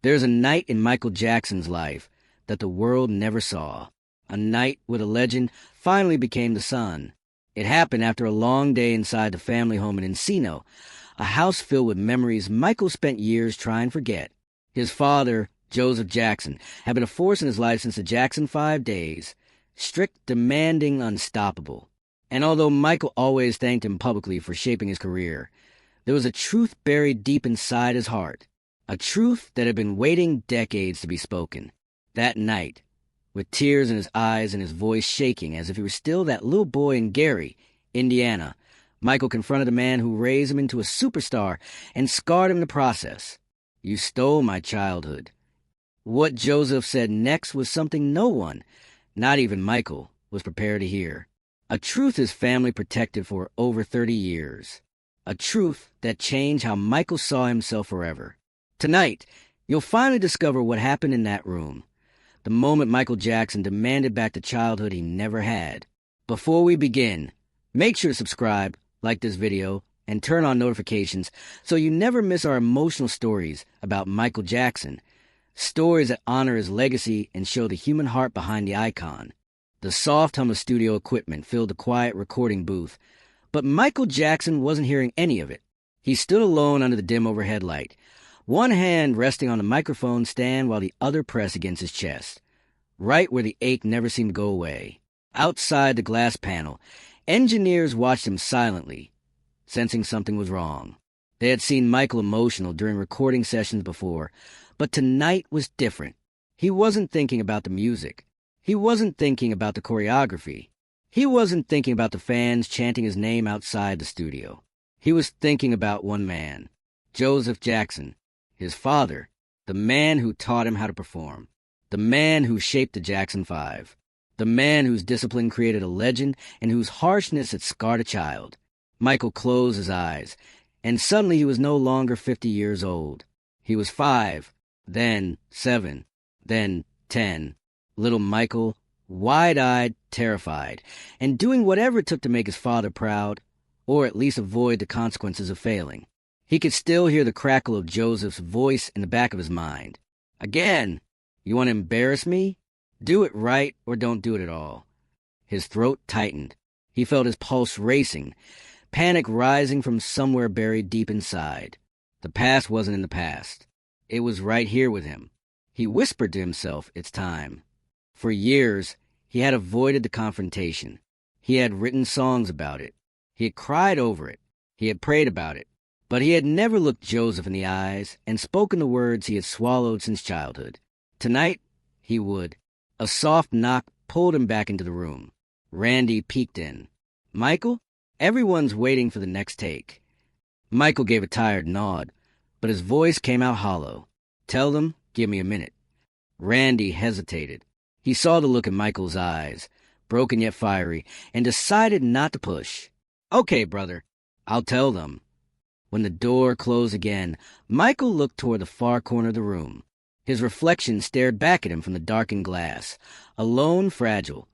There's a night in Michael Jackson's life that the world never saw. A night where the legend finally became the sun. It happened after a long day inside the family home in Encino, a house filled with memories Michael spent years trying to forget. His father, Joseph Jackson, had been a force in his life since the Jackson 5 days. Strict, demanding, unstoppable. And although Michael always thanked him publicly for shaping his career, there was a truth buried deep inside his heart. A truth that had been waiting decades to be spoken. That night, with tears in his eyes and his voice shaking as if he were still that little boy in Gary, Indiana, Michael confronted a man who raised him into a superstar and scarred him in the process. "You stole my childhood." What Joseph said next was something no one, not even Michael, was prepared to hear. A truth his family protected for over 30 years. A truth that changed how Michael saw himself forever. Tonight, you'll finally discover what happened in that room. The moment Michael Jackson demanded back the childhood he never had. Before we begin, make sure to subscribe, like this video, and turn on notifications so you never miss our emotional stories about Michael Jackson. Stories that honor his legacy and show the human heart behind the icon. The soft hum of studio equipment filled the quiet recording booth, but Michael Jackson wasn't hearing any of it. He stood alone under the dim overhead light, one hand resting on the microphone stand while the other pressed against his chest, right where the ache never seemed to go away. Outside the glass panel, engineers watched him silently, sensing something was wrong. They had seen Michael emotional during recording sessions before, but tonight was different. He wasn't thinking about the music. He wasn't thinking about the choreography. He wasn't thinking about the fans chanting his name outside the studio. He was thinking about one man, Joseph Jackson, his father, the man who taught him how to perform, the man who shaped the Jackson 5, the man whose discipline created a legend and whose harshness had scarred a child. Michael closed his eyes, and suddenly he was no longer 50 years old. He was 5, then 7, then 10. Little Michael, wide-eyed, terrified, and doing whatever it took to make his father proud, or at least avoid the consequences of failing. He could still hear the crackle of Joseph's voice in the back of his mind. "Again! You want to embarrass me? Do it right or don't do it at all." His throat tightened. He felt his pulse racing, panic rising from somewhere buried deep inside. The past wasn't in the past. It was right here with him. He whispered to himself, "It's time." For years, he had avoided the confrontation. He had written songs about it. He had cried over it. He had prayed about it. But he had never looked Joseph in the eyes and spoken the words he had swallowed since childhood. Tonight, he would. A soft knock pulled him back into the room. Randy peeked in. "Michael, everyone's waiting for the next take." Michael gave a tired nod, but his voice came out hollow. "Tell them, give me a minute." Randy hesitated. He saw the look in Michael's eyes, broken yet fiery, and decided not to push. "Okay, brother, I'll tell them." When the door closed again, Michael looked toward the far corner of the room. His reflection stared back at him from the darkened glass, alone, fragile,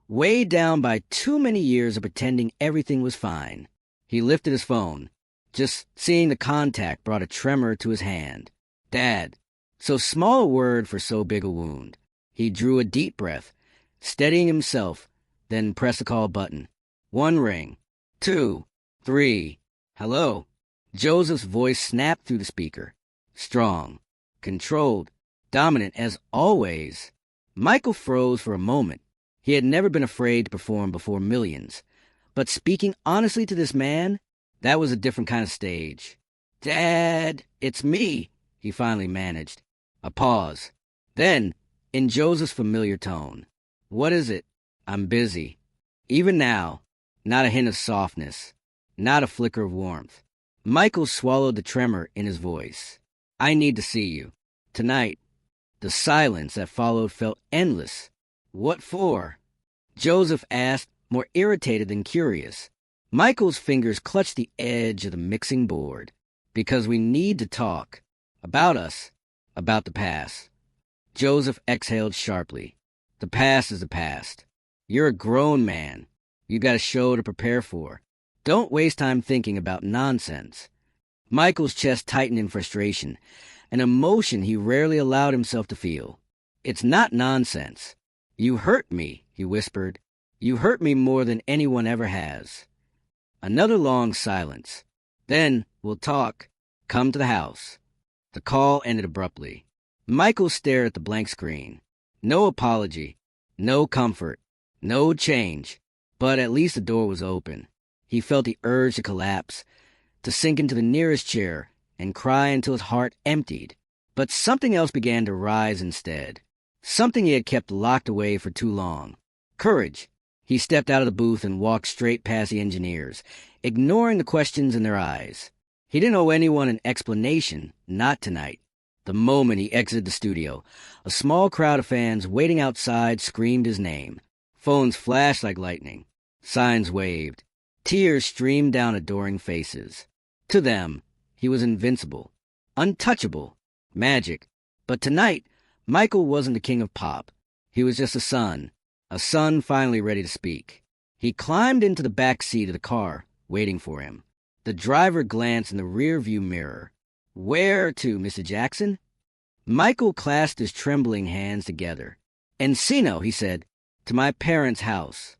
weighed down by too many years of pretending everything was fine. He lifted his phone. Just seeing the contact brought a tremor to his hand. "Dad." So small a word for so big a wound. He drew a deep breath, steadying himself, then pressed the call button. 1 ring. 2. 3. "Hello." Joseph's voice snapped through the speaker. Strong, controlled, dominant as always. Michael froze for a moment. He had never been afraid to perform before millions. But speaking honestly to this man, that was a different kind of stage. "Dad, it's me," he finally managed. A pause. Then, in Joseph's familiar tone, "What is it?" "I'm busy." Even now, not a hint of softness, not a flicker of warmth. Michael swallowed the tremor in his voice. "I need to see you. Tonight." The silence that followed felt endless. "What for?" Joseph asked, more irritated than curious. Michael's fingers clutched the edge of the mixing board. "Because we need to talk. About us. About the past." Joseph exhaled sharply. "The past is the past. You're a grown man. You've got a show to prepare for. Don't waste time thinking about nonsense." Michael's chest tightened in frustration. an emotion he rarely allowed himself to feel. "It's not nonsense. You hurt me," he whispered. "You hurt me more than anyone ever has." Another long silence. "Then we'll talk. Come to the house." The call ended abruptly. Michael stared at the blank screen. No apology, no comfort, no change, but at least the door was open. He felt the urge to collapse, to sink into the nearest chair and cry until his heart emptied. But something else began to rise instead. Something he had kept locked away for too long. Courage. He stepped out of the booth and walked straight past the engineers, ignoring the questions in their eyes. He didn't owe anyone an explanation, not tonight. The moment he exited the studio, a small crowd of fans waiting outside screamed his name. Phones flashed like lightning. Signs waved. Tears streamed down adoring faces. To them, he was invincible, untouchable, magic. But tonight, Michael wasn't the king of pop. He was just a son finally ready to speak. He climbed into the back seat of the car, waiting for him. The driver glanced in the rear-view mirror. "Where to, Mr. Jackson?" Michael clasped his trembling hands together. "Encino," he said, "to my parents' house."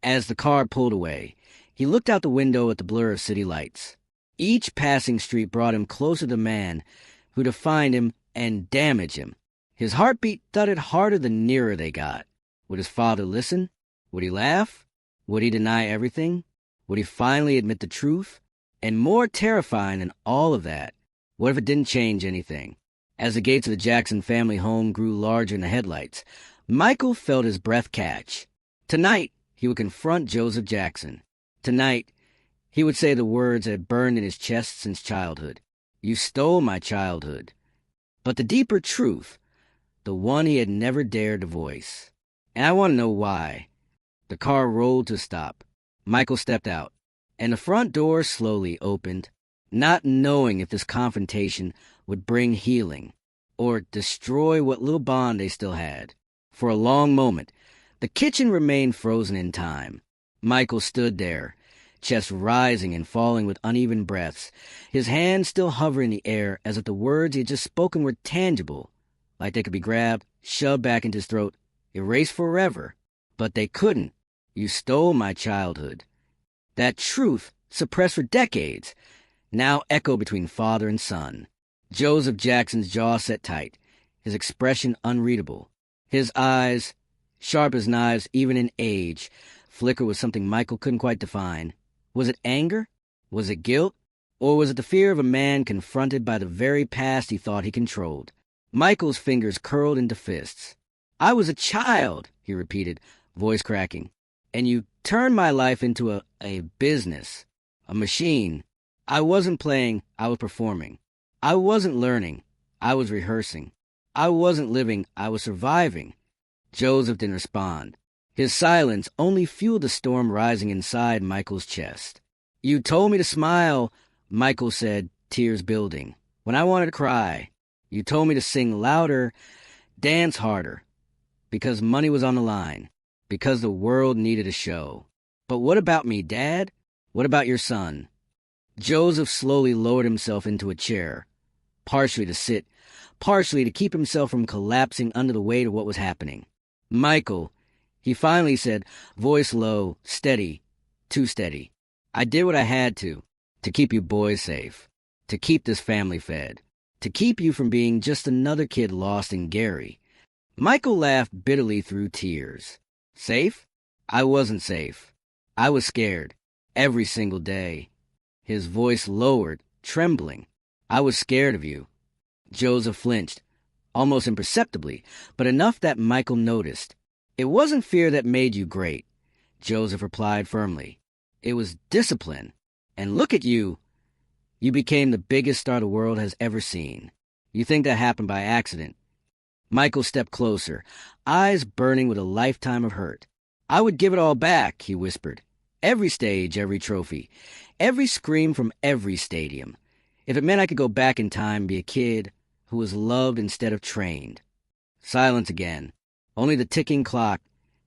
As the car pulled away, he looked out the window at the blur of city lights. Each passing street brought him closer to the man who defined him and damaged him. His heartbeat thudded harder the nearer they got. Would his father listen? Would he laugh? Would he deny everything? Would he finally admit the truth? And more terrifying than all of that, what if it didn't change anything? As the gates of the Jackson family home grew larger in the headlights, Michael felt his breath catch. Tonight, he would confront Joseph Jackson. Tonight, he would say the words that had burned in his chest since childhood. "You stole my childhood." But the deeper truth, the one he had never dared to voice. And I want to know why. The car rolled to a stop. Michael stepped out, and the front door slowly opened, not knowing if this confrontation would bring healing or destroy what little bond they still had. For a long moment, the kitchen remained frozen in time. Michael stood there, chest rising and falling with uneven breaths, his hands still hovering in the air as if the words he had just spoken were tangible, like they could be grabbed, shoved back into his throat, erased forever. But they couldn't. "You stole my childhood." That truth, suppressed for decades, now echoed between father and son. Joseph Jackson's jaw set tight, his expression unreadable. His eyes, sharp as knives even in age, flickered with something Michael couldn't quite define. Was it anger? Was it guilt? Or was it the fear of a man confronted by the very past he thought he controlled? Michael's fingers curled into fists. "I was a child," he repeated, voice cracking. "And you turned my life into a business, a machine. I wasn't playing, I was performing. I wasn't learning, I was rehearsing. I wasn't living, I was surviving." Joseph didn't respond. His silence only fueled the storm rising inside Michael's chest. "You told me to smile," Michael said, tears building, "when I wanted to cry. You told me to sing louder, dance harder, because money was on the line, because the world needed a show. But what about me, Dad? What about your son?" Joseph slowly lowered himself into a chair, partially to sit, partially to keep himself from collapsing under the weight of what was happening. "Michael," he finally said, voice low, steady, too steady. "I did what I had to keep you boys safe, to keep this family fed, to keep you from being just another kid lost in Gary." Michael laughed bitterly through tears. "Safe? I wasn't safe. I was scared, every single day." His voice lowered, trembling. "I was scared of you." Joseph flinched, almost imperceptibly, but enough that Michael noticed. "It wasn't fear that made you great," Joseph replied firmly. "It was discipline. And look at you. You became the biggest star the world has ever seen. You think that happened by accident." Michael stepped closer, eyes burning with a lifetime of hurt. "I would give it all back," he whispered. "Every stage, every trophy, every scream from every stadium. If it meant I could go back in time and be a kid who was loved instead of trained." Silence again. Only the ticking clock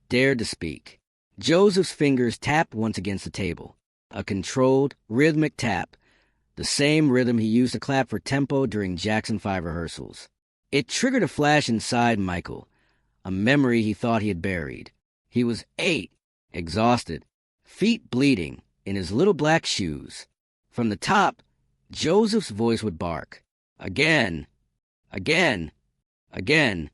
dared to speak. Joseph's fingers tapped once against the table. A controlled, rhythmic tap, the same rhythm he used to clap for tempo during Jackson 5 rehearsals. It triggered a flash inside Michael, a memory he thought he had buried. He was 8, exhausted, feet bleeding, in his little black shoes. From the top, Joseph's voice would bark. Again, again, again.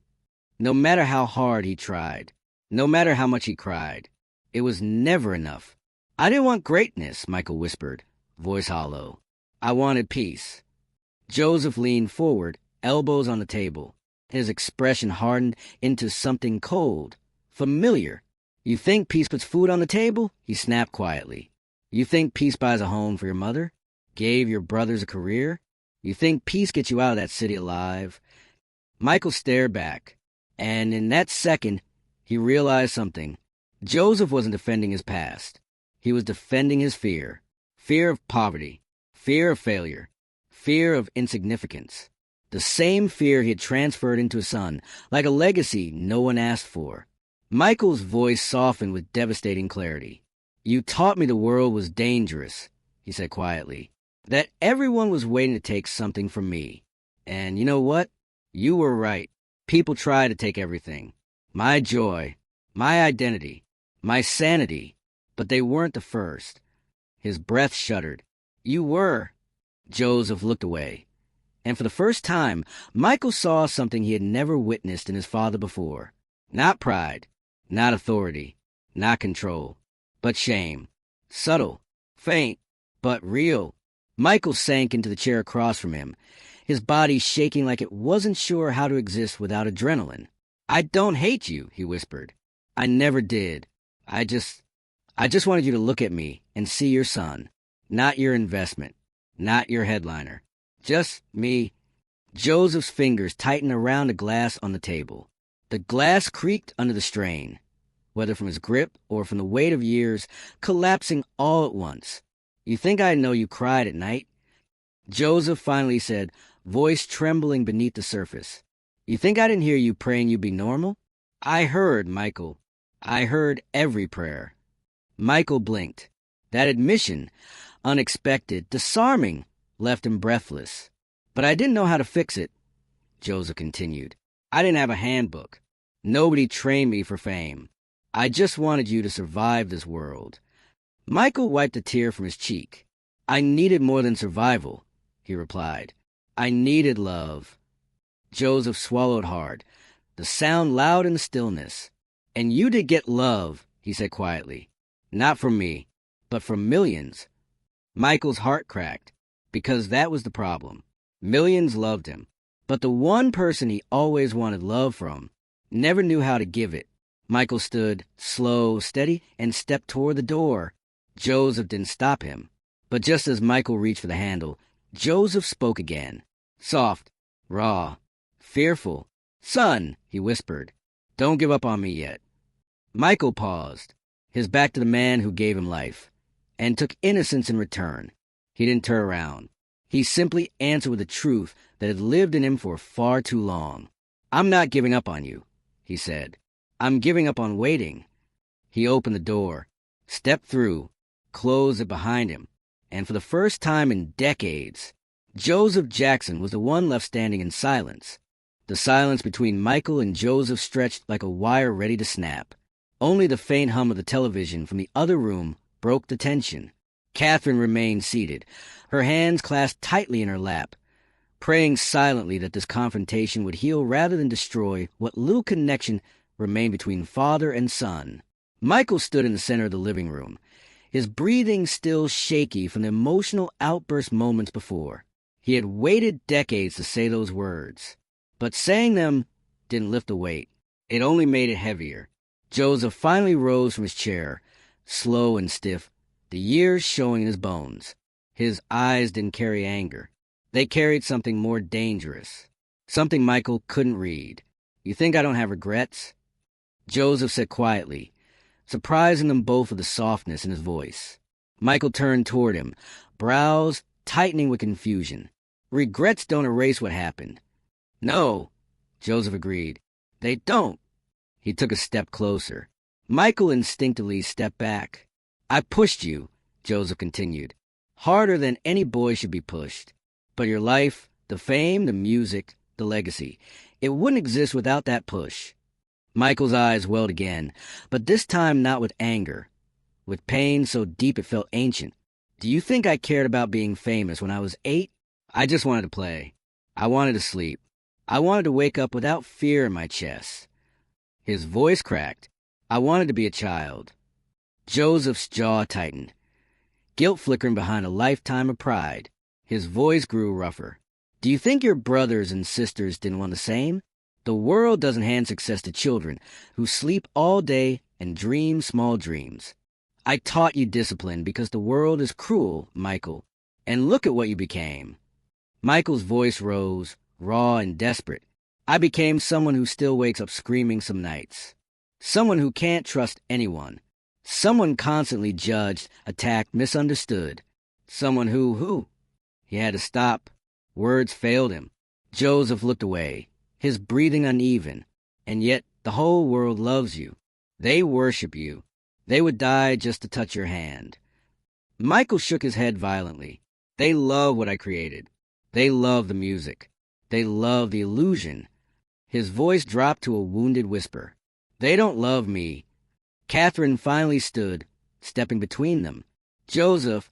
No matter how hard he tried, no matter how much he cried, it was never enough. I didn't want greatness, Michael whispered, voice hollow. I wanted peace. Joseph leaned forward, elbows on the table. His expression hardened into something cold, familiar. You think peace puts food on the table? He snapped quietly. You think peace buys a home for your mother? Gave your brothers a career? You think peace gets you out of that city alive? Michael stared back, and in that second, he realized something. Joseph wasn't defending his past. He was defending his fear. Fear of poverty. Fear of failure. Fear of insignificance. The same fear he had transferred into his son, like a legacy no one asked for. Michael's voice softened with devastating clarity. You taught me the world was dangerous, he said quietly. That everyone was waiting to take something from me. And you know what? You were right. People try to take everything. My joy, my identity, my sanity. But they weren't the first. His breath shuddered. You were. Joseph looked away. And for the first time, Michael saw something he had never witnessed in his father before. Not pride, not authority, not control, but shame. Subtle, faint, but real. Michael sank into the chair across from him, his body shaking like it wasn't sure how to exist without adrenaline. I don't hate you, he whispered. I never did. I just wanted you to look at me and see your son, not your investment, not your headliner. Just me. Joseph's fingers tightened around the glass on the table. The glass creaked under the strain, whether from his grip or from the weight of years, collapsing all at once. You think I know you cried at night? Joseph finally said, voice trembling beneath the surface. You think I didn't hear you praying you'd be normal? I heard, Michael. I heard every prayer. Michael blinked. That admission, unexpected, disarming, left him breathless. But I didn't know how to fix it, Joseph continued. I didn't have a handbook. Nobody trained me for fame. I just wanted you to survive this world. Michael wiped a tear from his cheek. I needed more than survival, he replied. I needed love. Joseph swallowed hard, the sound loud in the stillness. And you did get love, he said quietly. Not from me, but from millions. Michael's heart cracked, because that was the problem. Millions loved him, but the one person he always wanted love from never knew how to give it. Michael stood, slow, steady, and stepped toward the door. Joseph didn't stop him. But just as Michael reached for the handle, Joseph spoke again. Soft, raw, fearful. Son, he whispered, don't give up on me yet. Michael paused, his back to the man who gave him life, and took innocence in return. He didn't turn around. He simply answered with the truth that had lived in him for far too long. I'm not giving up on you, he said. I'm giving up on waiting. He opened the door, stepped through, closed it behind him, and for the first time in decades, Joseph Jackson was the one left standing in silence. The silence between Michael and Joseph stretched like a wire ready to snap. Only the faint hum of the television from the other room broke the tension. Catherine remained seated, her hands clasped tightly in her lap, praying silently that this confrontation would heal rather than destroy what little connection remained between father and son. Michael stood in the center of the living room, his breathing still shaky from the emotional outburst moments before. He had waited decades to say those words, but saying them didn't lift the weight. It only made it heavier. Joseph finally rose from his chair, slow and stiff, the years showing in his bones. His eyes didn't carry anger. They carried something more dangerous, something Michael couldn't read. You think I don't have regrets? Joseph said quietly, surprising them both with the softness in his voice. Michael turned toward him, brows tightening with confusion. Regrets don't erase what happened. No, Joseph agreed. They don't. He took a step closer. Michael instinctively stepped back. I pushed you, Joseph continued. harder than any boy should be pushed. But your life, the fame, the music, the legacy, it wouldn't exist without that push. Michael's eyes welled again, but this time not with anger, with pain so deep it felt ancient. Do you think I cared about being famous when I was 8? I just wanted to play. I wanted to sleep. I wanted to wake up without fear in my chest. His voice cracked. I wanted to be a child. Joseph's jaw tightened, guilt flickering behind a lifetime of pride. His voice grew rougher. Do you think your brothers and sisters didn't want the same? The world doesn't hand success to children who sleep all day and dream small dreams. I taught you discipline because the world is cruel, Michael. And look at what you became. Michael's voice rose, raw and desperate. I became someone who still wakes up screaming some nights. Someone who can't trust anyone. Someone constantly judged, attacked, misunderstood. Someone who? He had to stop. Words failed him. Joseph looked away, his breathing uneven. And yet the whole world loves you. They worship you. They would die just to touch your hand. Michael shook his head violently. They love what I created. They love the music. They love the illusion. His voice dropped to a wounded whisper. They don't love me. Catherine finally stood, stepping between them. Joseph,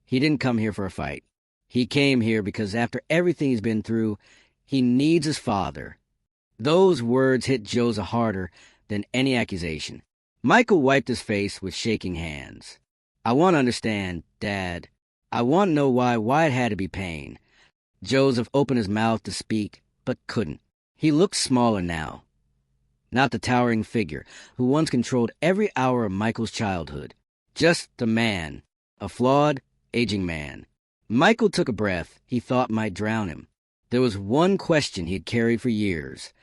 he didn't come here for a fight. He came here because after everything he's been through, he needs his father. Those words hit Joseph harder than any accusation. Michael wiped his face with shaking hands. I want to understand, Dad. I want to know why it had to be pain. Joseph opened his mouth to speak, but couldn't. He looked smaller now. Not the towering figure who once controlled every hour of Michael's childhood. Just a man, a flawed, aging man. Michael took a breath he thought might drown him. There was one question he'd carried for years,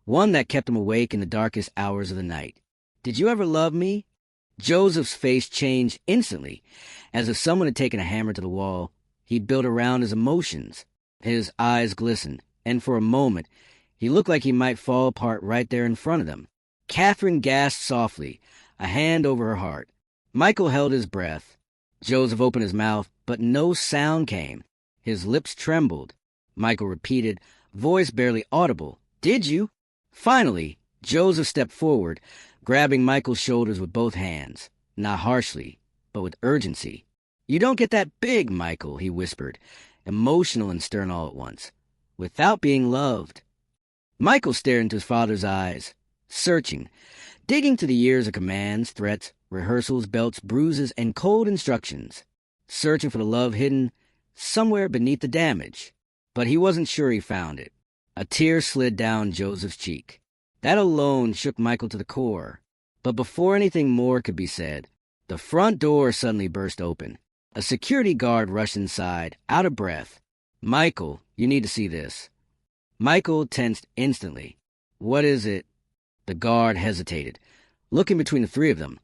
one that kept him awake in the darkest hours of the night. Did you ever love me? Joseph's face changed instantly, as if someone had taken a hammer to the wall he'd built around his emotions. His eyes glistened, and for a moment, he looked like he might fall apart right there in front of them. Catherine gasped softly, a hand over her heart. Michael held his breath. Joseph opened his mouth, but no sound came. His lips trembled. Michael repeated, voice barely audible, "Did you?" Finally, Joseph stepped forward, grabbing Michael's shoulders with both hands, not harshly, but with urgency. "You don't get that big, Michael," he whispered, emotional and stern all at once, "without being loved." Michael stared into his father's eyes, searching, digging through the years of commands, threats, rehearsals, belts, bruises, and cold instructions, searching for the love hidden somewhere beneath the damage. But he wasn't sure he found it. A tear slid down Joseph's cheek. That alone shook Michael to the core. But before anything more could be said, the front door suddenly burst open. A security guard rushed inside, out of breath. "Michael, you need to see this." Michael tensed instantly. "What is it?" The guard hesitated, looking between the three of them,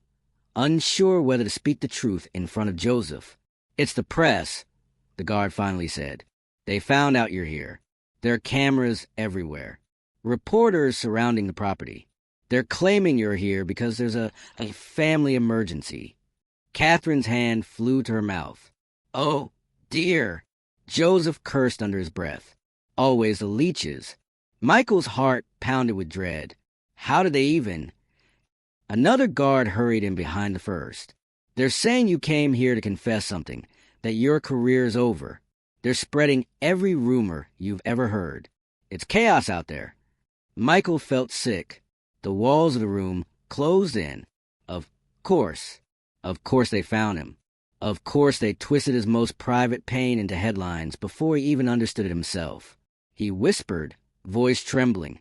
unsure whether to speak the truth in front of Joseph. "It's the press," the guard finally said. "They found out you're here. There are cameras everywhere. Reporters surrounding the property. They're claiming you're here because there's a family emergency." Catherine's hand flew to her mouth. "Oh, dear." Joseph cursed under his breath. Always the leeches. Michael's heart pounded with dread. How did they even? Another guard hurried in behind the first. "They're saying you came here to confess something, that your career's over. They're spreading every rumor you've ever heard. It's chaos out there." Michael felt sick. The walls of the room closed in. Of course they found him. Of course they twisted his most private pain into headlines before he even understood it himself. He whispered, voice trembling,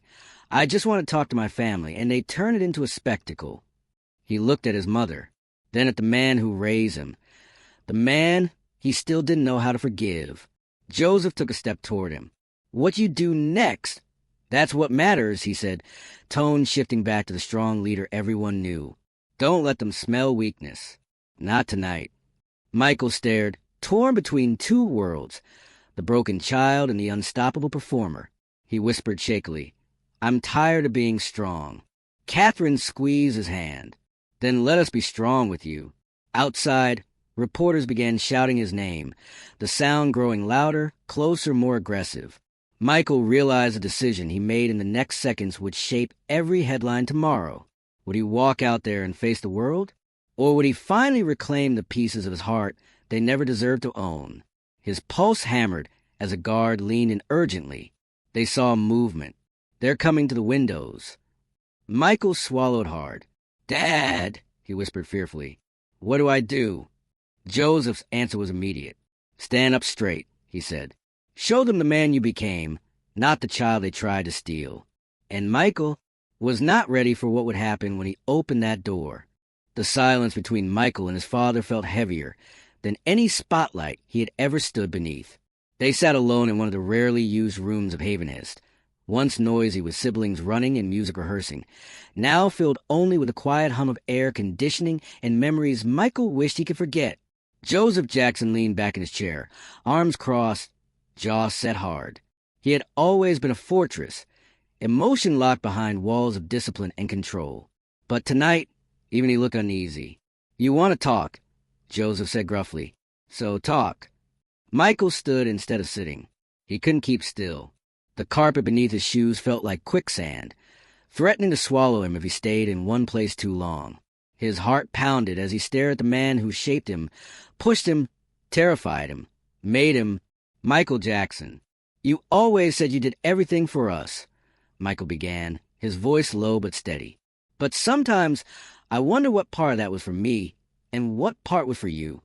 "I just want to talk to my family," and they turned it into a spectacle. He looked at his mother, then at the man who raised him. The man he still didn't know how to forgive. Joseph took a step toward him. "What you do next? That's what matters," he said, tone shifting back to the strong leader everyone knew. "Don't let them smell weakness. Not tonight." Michael stared, torn between two worlds, the broken child and the unstoppable performer. He whispered shakily, "I'm tired of being strong." Catherine squeezed his hand. "Then let us be strong with you. Outside, Reporters began shouting his name, the sound growing louder, closer, more aggressive. Michael realized the decision he made in the next seconds would shape every headline tomorrow. Would he walk out there and face the world? Or would he finally reclaim the pieces of his heart they never deserved to own? His pulse hammered as a guard leaned in urgently. They saw movement. They're coming to the windows. Michael swallowed hard. "Dad," he whispered fearfully. "What do I do?" Joseph's answer was immediate. "Stand up straight," he said. "Show them the man you became, not the child they tried to steal." And Michael was not ready for what would happen when he opened that door. The silence between Michael and his father felt heavier than any spotlight he had ever stood beneath. They sat alone in one of the rarely used rooms of Havenhurst, once noisy with siblings running and music rehearsing, now filled only with the quiet hum of air conditioning and memories Michael wished he could forget. Joseph Jackson leaned back in his chair, arms crossed, jaw set hard. He had always been a fortress, emotion locked behind walls of discipline and control. But tonight, even he looked uneasy. "You want to talk," Joseph said gruffly. "So talk." Michael stood instead of sitting. He couldn't keep still. The carpet beneath his shoes felt like quicksand, threatening to swallow him if he stayed in one place too long. His heart pounded as he stared at the man who shaped him, pushed him, terrified him, made him Michael Jackson. "You always said you did everything for us," Michael began, his voice low but steady. "But sometimes I wonder what part of that was for me and what part was for you."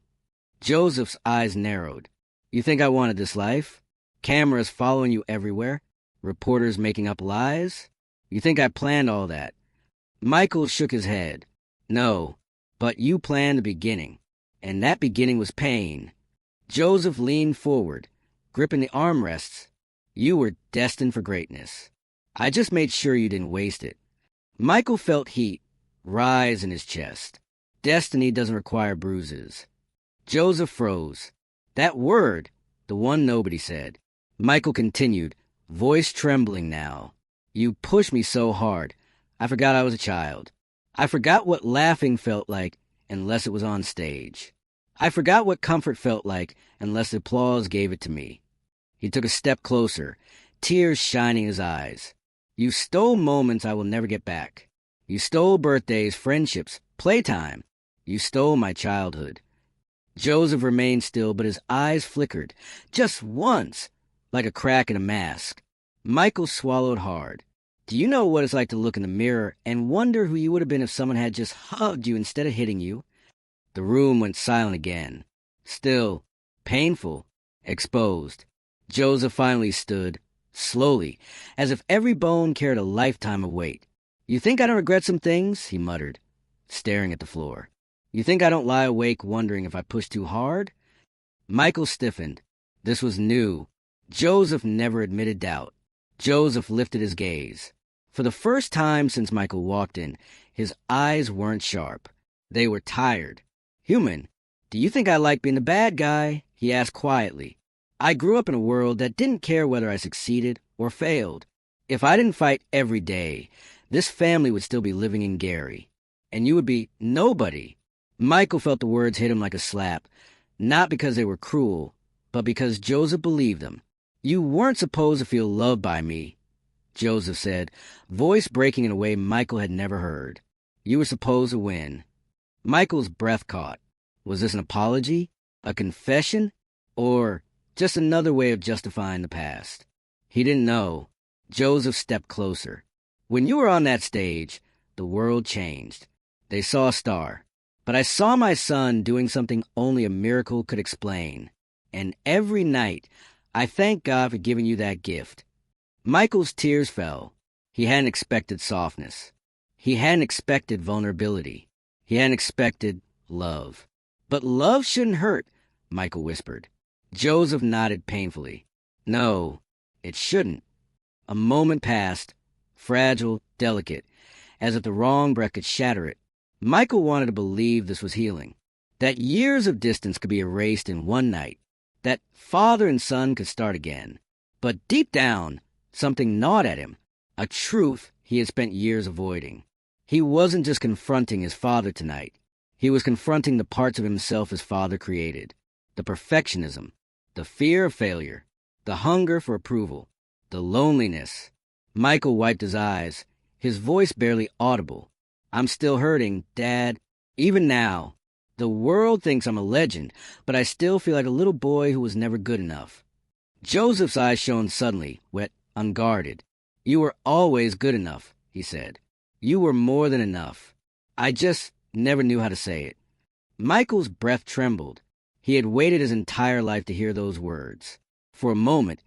Joseph's eyes narrowed. "You think I wanted this life? Cameras following you everywhere? Reporters making up lies? You think I planned all that?" Michael shook his head. "No, but you planned the beginning, and that beginning was pain." Joseph leaned forward, gripping the armrests. "You were destined for greatness. I just made sure you didn't waste it." Michael felt heat rise in his chest. Destiny doesn't require bruises. Joseph froze. That word, the one nobody said. Michael continued, voice trembling now. "You pushed me so hard, I forgot I was a child. I forgot what laughing felt like unless it was on stage. I forgot what comfort felt like unless the applause gave it to me." He took a step closer, tears shining in his eyes. "You stole moments I will never get back. You stole birthdays, friendships, playtime. You stole my childhood." Joseph remained still, but his eyes flickered, just once, like a crack in a mask. Michael swallowed hard. "Do you know what it's like to look in the mirror and wonder who you would have been if someone had just hugged you instead of hitting you?" The room went silent again. Still, painful, exposed. Joseph finally stood, slowly, as if every bone carried a lifetime of weight. "You think I don't regret some things?" he muttered, staring at the floor. "You think I don't lie awake wondering if I pushed too hard?" Michael stiffened. This was new. Joseph never admitted doubt. Joseph lifted his gaze. For the first time since Michael walked in, his eyes weren't sharp. They were tired. "Human, do you think I like being the bad guy?" he asked quietly. "I grew up in a world that didn't care whether I succeeded or failed. If I didn't fight every day, this family would still be living in Gary. And you would be nobody." Michael felt the words hit him like a slap, not because they were cruel, but because Joseph believed them. "You weren't supposed to feel loved by me," Joseph said, voice breaking in a way Michael had never heard. "You were supposed to win." Michael's breath caught. Was this an apology, a confession, or just another way of justifying the past? He didn't know. Joseph stepped closer. "When you were on that stage, the world changed. They saw a star. But I saw my son doing something only a miracle could explain. And every night, I thank God for giving you that gift." Michael's tears fell. He hadn't expected softness. He hadn't expected vulnerability. He hadn't expected love. "But love shouldn't hurt," Michael whispered. Joseph nodded painfully. "No, it shouldn't." A moment passed, fragile, delicate, as if the wrong breath could shatter it. Michael wanted to believe this was healing, that years of distance could be erased in one night, that father and son could start again. But deep down, something gnawed at him, a truth he had spent years avoiding. He wasn't just confronting his father tonight. He was confronting the parts of himself his father created. The perfectionism, the fear of failure, the hunger for approval, the loneliness. Michael wiped his eyes, his voice barely audible. I'm still hurting, Dad. Even now. The world thinks I'm a legend, but I still feel like a little boy who was never good enough. Joseph's eyes shone suddenly, wet, unguarded. You were always good enough, he said. You were more than enough. I just never knew how to say it. Michael's breath trembled. He had waited his entire life to hear those words. For a moment,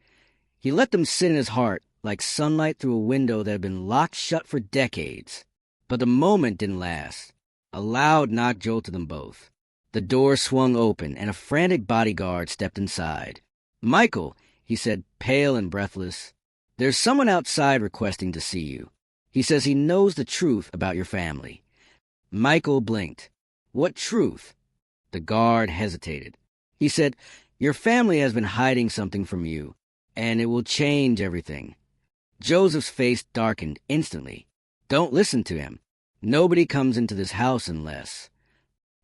he let them sit in his heart like sunlight through a window that had been locked shut for decades. But the moment didn't last. A loud knock jolted them both. The door swung open, and a frantic bodyguard stepped inside. Michael, he said, pale and breathless, there's someone outside requesting to see you. He says he knows the truth about your family. Michael blinked. What truth? The guard hesitated. He said, your family has been hiding something from you, and it will change everything. Joseph's face darkened instantly. Don't listen to him. Nobody comes into this house unless...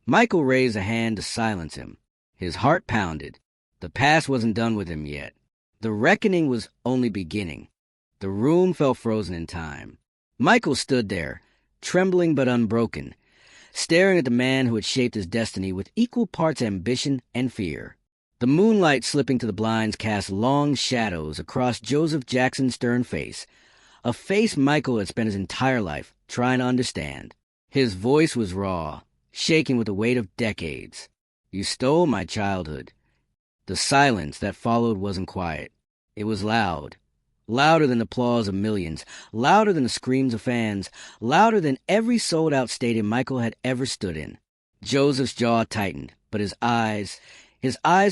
Michael raised a hand to silence him. His heart pounded. The past wasn't done with him yet. The reckoning was only beginning. The room felt frozen in time. Michael stood there, trembling but unbroken, staring at the man who had shaped his destiny with equal parts ambition and fear. The moonlight slipping to the blinds cast long shadows across Joseph Jackson's stern face, a face Michael had spent his entire life trying to understand. His voice was raw, shaking with the weight of decades. You stole my childhood. The silence that followed wasn't quiet. It was loud. Louder than the applause of millions, louder than the screams of fans, louder than every sold-out stadium Michael had ever stood in. Joseph's jaw tightened, but his eyes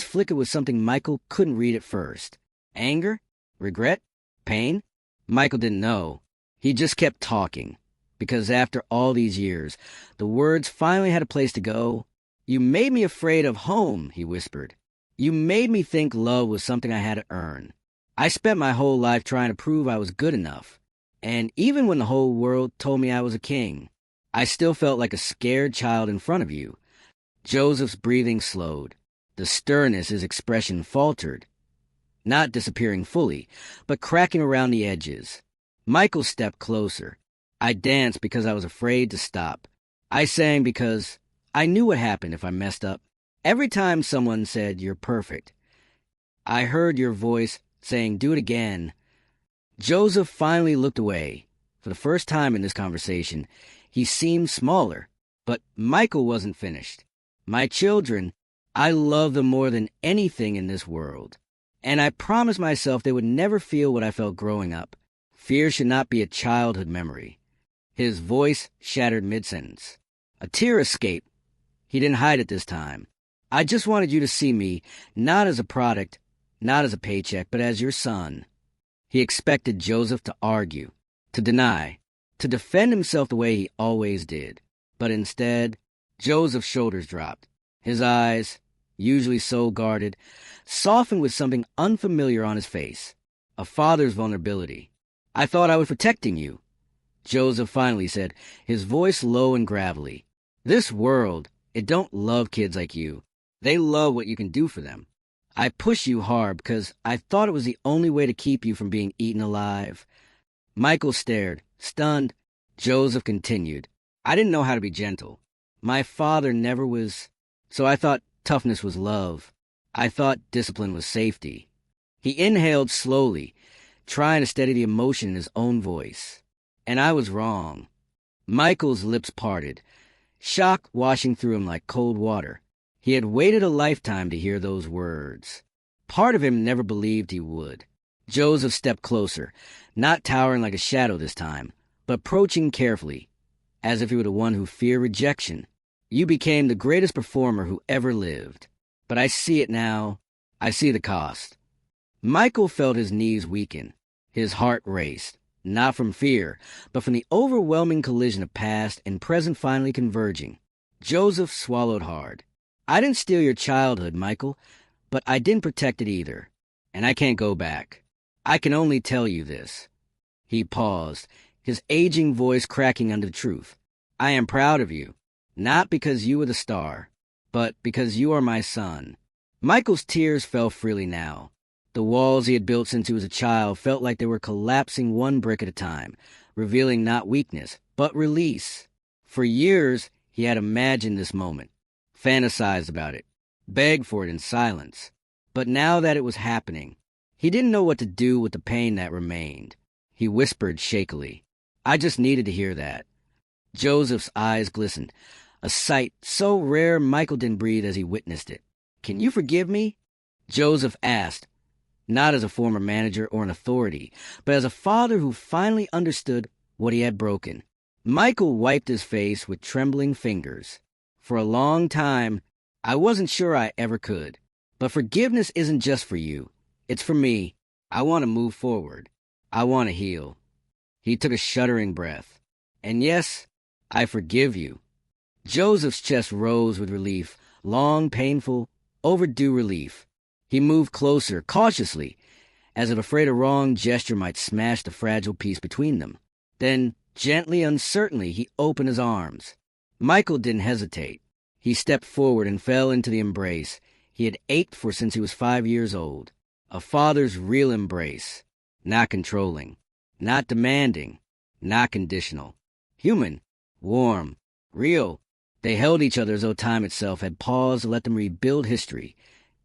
flickered with something Michael couldn't read at first. Anger? Regret? Pain? Michael didn't know. He just kept talking, because after all these years, the words finally had a place to go. You made me afraid of home, he whispered. You made me think love was something I had to earn. I spent my whole life trying to prove I was good enough. And even when the whole world told me I was a king, I still felt like a scared child in front of you. Joseph's breathing slowed. The sternness his expression faltered. Not disappearing fully, but cracking around the edges. Michael stepped closer. I danced because I was afraid to stop. I sang because I knew what happened if I messed up. Every time someone said, you're perfect, I heard your voice saying, do it again. Joseph finally looked away. For the first time in this conversation, he seemed smaller, but Michael wasn't finished. My children, I love them more than anything in this world. And I promised myself they would never feel what I felt growing up. Fear should not be a childhood memory. His voice shattered mid-sentence. A tear escaped. He didn't hide it this time. I just wanted you to see me, not as a product, not as a paycheck, but as your son. He expected Joseph to argue, to deny, to defend himself the way he always did. But instead, Joseph's shoulders dropped. His eyes, usually so guarded, softened with something unfamiliar on his face. A father's vulnerability. I thought I was protecting you, Joseph finally said, his voice low and gravelly. This world, it don't love kids like you. They love what you can do for them. I push you hard because I thought it was the only way to keep you from being eaten alive. Michael stared, stunned. Joseph continued. I didn't know how to be gentle. My father never was, so I thought toughness was love. I thought discipline was safety. He inhaled slowly, trying to steady the emotion in his own voice. And I was wrong. Michael's lips parted, shock washing through him like cold water. He had waited a lifetime to hear those words. Part of him never believed he would. Joseph stepped closer, not towering like a shadow this time, but approaching carefully, as if he were the one who feared rejection. You became the greatest performer who ever lived. But I see it now. I see the cost. Michael felt his knees weaken. His heart raced, not from fear, but from the overwhelming collision of past and present finally converging. Joseph swallowed hard. I didn't steal your childhood, Michael, but I didn't protect it either. And I can't go back. I can only tell you this. He paused, his aging voice cracking under the truth. I am proud of you. Not because you were the star, but because you are my son. Michael's tears fell freely now. The walls he had built since he was a child felt like they were collapsing one brick at a time, revealing not weakness, but release. For years, he had imagined this moment, fantasized about it, begged for it in silence. But now that it was happening, he didn't know what to do with the pain that remained. He whispered shakily, "I just needed to hear that." Joseph's eyes glistened, a sight so rare Michael didn't breathe as he witnessed it. "Can you forgive me?" Joseph asked, not as a former manager or an authority, but as a father who finally understood what he had broken. Michael wiped his face with trembling fingers. "For a long time, I wasn't sure I ever could. But forgiveness isn't just for you. It's for me. I want to move forward. I want to heal." He took a shuddering breath. "And yes, I forgive you." Joseph's chest rose with relief, long, painful, overdue relief. He moved closer, cautiously, as if afraid a wrong gesture might smash the fragile peace between them. Then, gently, uncertainly, he opened his arms. Michael didn't hesitate. He stepped forward and fell into the embrace he had ached for since he was 5 years old. A father's real embrace. Not controlling, not demanding, not conditional. Human, warm, real. They held each other as though time itself had paused to let them rebuild history.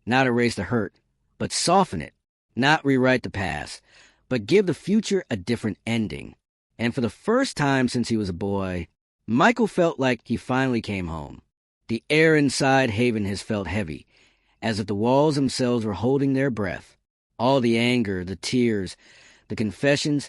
Not erase the hurt, but soften it. Not rewrite the past, but give the future a different ending. And for the first time since he was a boy, Michael felt like he finally came home. The air inside Haven felt heavy, as if the walls themselves were holding their breath. All the anger, the tears, the confessions,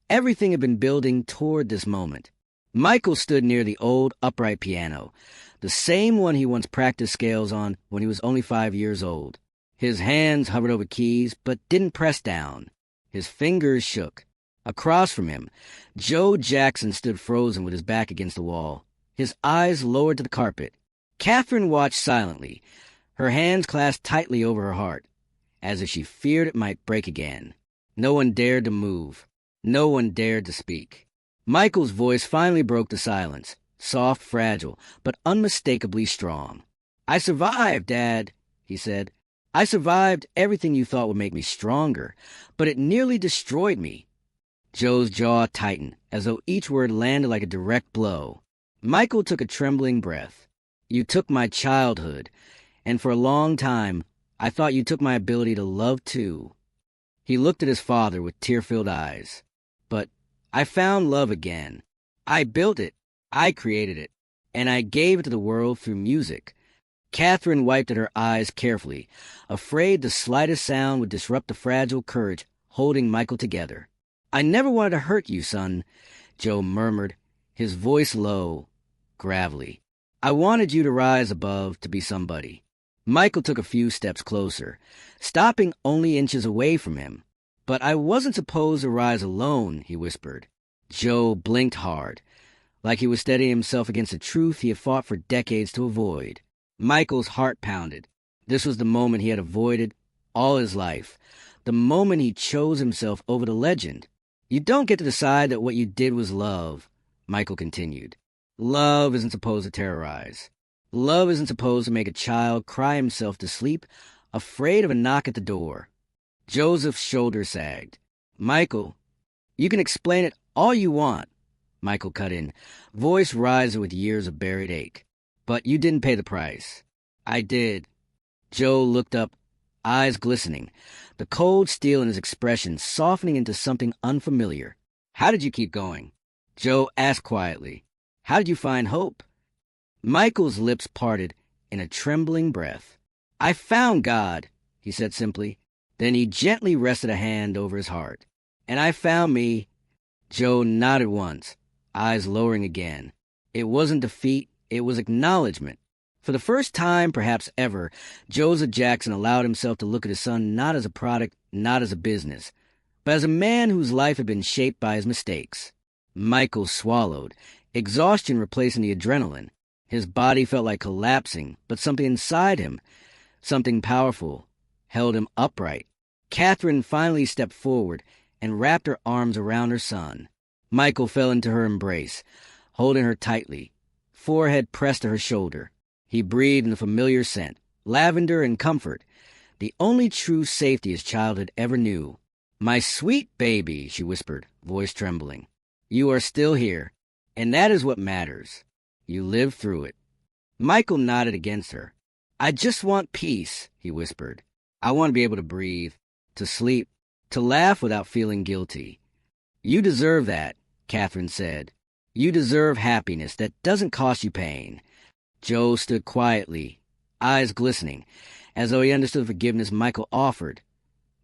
everything had been building toward this moment. Michael stood near the old upright piano, the same one he once practiced scales on when he was only 5 years old. His hands hovered over keys, but didn't press down. His fingers shook. Across from him, Joe Jackson stood frozen with his back against the wall, his eyes lowered to the carpet. Catherine watched silently, her hands clasped tightly over her heart, as if she feared it might break again. No one dared to move. No one dared to speak. Michael's voice finally broke the silence, soft, fragile, but unmistakably strong. "I survived, Dad," he said. "I survived everything you thought would make me stronger, but it nearly destroyed me." Joe's jaw tightened, as though each word landed like a direct blow. Michael took a trembling breath. "You took my childhood, and for a long time, I thought you took my ability to love too." He looked at his father with tear-filled eyes. "But I found love again. I built it. I created it. And I gave it to the world through music." Catherine wiped at her eyes carefully, afraid the slightest sound would disrupt the fragile courage holding Michael together. "I never wanted to hurt you, son," Joe murmured, his voice low, gravelly. "I wanted you to rise above, to be somebody." Michael took a few steps closer, stopping only inches away from him. "But I wasn't supposed to rise alone," he whispered. Joe blinked hard, like he was steadying himself against a truth he had fought for decades to avoid. Michael's heart pounded. This was the moment he had avoided all his life, the moment he chose himself over the legend. "You don't get to decide that what you did was love," Michael continued. "Love isn't supposed to terrorize. Love isn't supposed to make a child cry himself to sleep, afraid of a knock at the door." Joseph's shoulders sagged. "Michael, you can explain it all you want," Michael cut in, voice rising with years of buried ache. "But you didn't pay the price." "I did." Joe looked up, eyes glistening, the cold steel in his expression softening into something unfamiliar. "How did you keep going?" Joe asked quietly. "How did you find hope?" Michael's lips parted in a trembling breath. "I found God," he said simply. Then he gently rested a hand over his heart. "And I found me." Joe nodded once, eyes lowering again. It wasn't defeat, it was acknowledgement. For the first time, perhaps ever, Joseph Jackson allowed himself to look at his son not as a product, not as a business, but as a man whose life had been shaped by his mistakes. Michael swallowed, exhaustion replacing the adrenaline. His body felt like collapsing, but something inside him, something powerful, held him upright. Catherine finally stepped forward and wrapped her arms around her son. Michael fell into her embrace, holding her tightly, forehead pressed to her shoulder. He breathed in the familiar scent, lavender and comfort, the only true safety his childhood ever knew. "My sweet baby," she whispered, voice trembling. "You are still here, and that is what matters. You lived through it." Michael nodded against her. "I just want peace," he whispered. "I want to be able to breathe, to sleep, to laugh without feeling guilty." "You deserve that," Catherine said. "You deserve happiness that doesn't cost you pain." Joe stood quietly, eyes glistening, as though he understood the forgiveness Michael offered,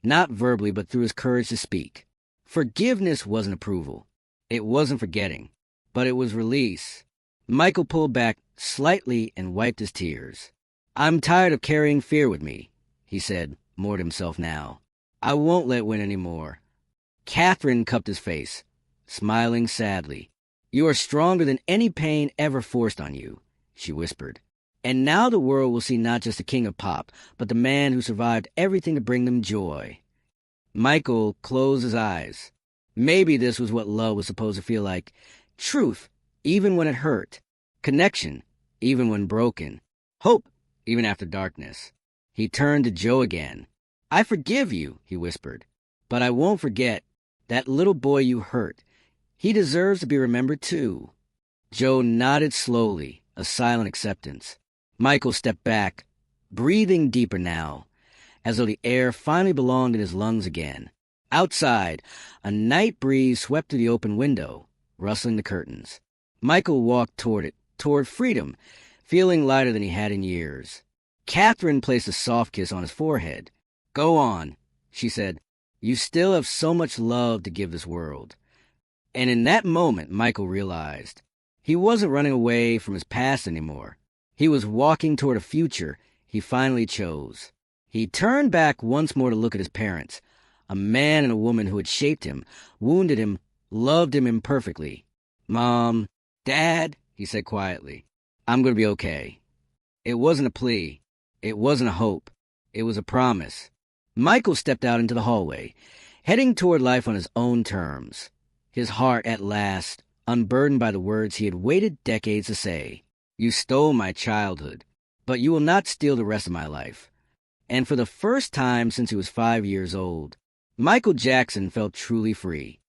not verbally but through his courage to speak. Forgiveness wasn't approval. It wasn't forgetting, but it was release. Michael pulled back slightly and wiped his tears. "I'm tired of carrying fear with me," he said, more to himself now. "I won't let win any more." Catherine cupped his face, smiling sadly. "You are stronger than any pain ever forced on you," she whispered. "And now the world will see not just the king of pop, but the man who survived everything to bring them joy." Michael closed his eyes. Maybe this was what love was supposed to feel like. Truth, even when it hurt. Connection, even when broken. Hope, even after darkness. He turned to Joe again. "I forgive you," he whispered. "But I won't forget that little boy you hurt. He deserves to be remembered too." Joe nodded slowly, a silent acceptance. Michael stepped back, breathing deeper now, as though the air finally belonged in his lungs again. Outside, a night breeze swept through the open window, rustling the curtains. Michael walked toward it, toward freedom, feeling lighter than he had in years. Catherine placed a soft kiss on his forehead. "Go on," she said. "You still have so much love to give this world." And in that moment, Michael realized he wasn't running away from his past anymore. He was walking toward a future he finally chose. He turned back once more to look at his parents, a man and a woman who had shaped him, wounded him, loved him imperfectly. "Mom, Dad," he said quietly, "I'm going to be okay." It wasn't a plea. It wasn't a hope. It was a promise. Michael stepped out into the hallway, heading toward life on his own terms, his heart at last unburdened by the words he had waited decades to say. "You stole my childhood, but you will not steal the rest of my life." And for the first time since he was 5 years old, Michael Jackson felt truly free.